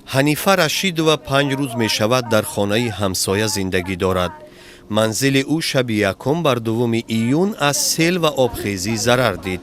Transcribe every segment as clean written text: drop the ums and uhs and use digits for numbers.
حنیفه رشیدова 5 روز می شود در خانه همسایه زندگی دارد. منزل او شب یکم بر 2 ایون از سیل و آبخیزی ضرر دید.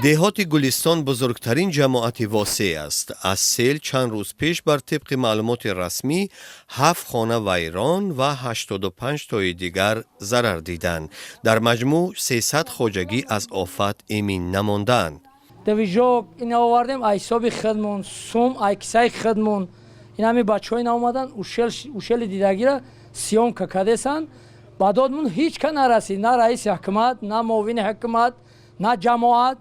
دهات گلستان بزرگترین جماعت واسع است. از سیل چند روز پیش بر طبق معلومات رسمی 7 خانه ویران و 85 تای دیگر ضرر دیدند. در مجموع 300 خواجگی از آفت ایمن نماندند. دویجوک این آوردیم ایسابی خدمون سوم ایکسای خدمون این همی بچه های نامدن اوشل دیدگی را سیون که کدیسن بعدادمون هیچ که نرسید، نه رئیس حکومت، نه معاون حکومت، نه جماعت.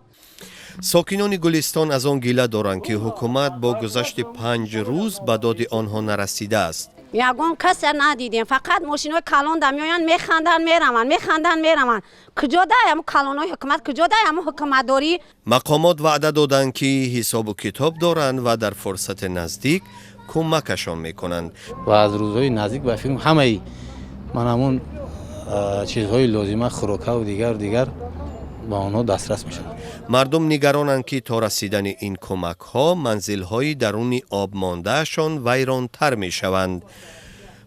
ساکنان گلستان از آن گله دارند که حکومت با گذشت 5 روز به داد آنها نرسیده است. یگان کسی ندیدیم، فقط ماشینای کلان دمیان میخندن میرون. کجا دایم کلانای حکومت، کجا دایم حکومت داری؟ مقامات وعده دادند که حساب و کتاب دارند و در فرصت نزدیک کمکشان میکنند. و از روزهای نزدیک به فیلم همه من همون چیزهای لازمه خوراک و دیگر با آنها دسترس میشن. مردم نگرانند که تا رسیدن این کمک ها منزل های درون آب مانده شان ویران تر می شوند.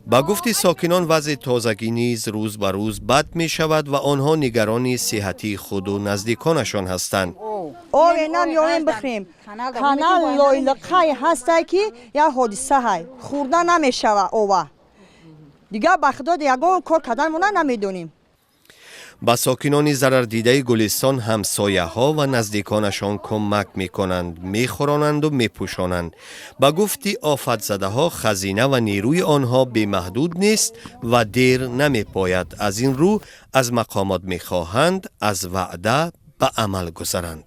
با گفت ساکنان وضع تازگی نیز روز به روز بد می شود و آنها نگران صحتی خود و نزدیکانشان هستند. آوه نمیایم بخریم. کانال لایلقای هسته که یا حادثه های خورده نمی شود آوه. دیگه بخدا دیگه کار کردن مونه نمیدونیم. با ساکنان ضرر دیده گلستان همسایه ها و نزدیکانشان کمک می کنند، می خورانند و می پوشانند. با گفتی آفت زده ها خزینه و نیروی آنها بی‌محدود نیست و دیر نمی پاید. از این رو از مقامات می خواهند از وعده به عمل گذارند.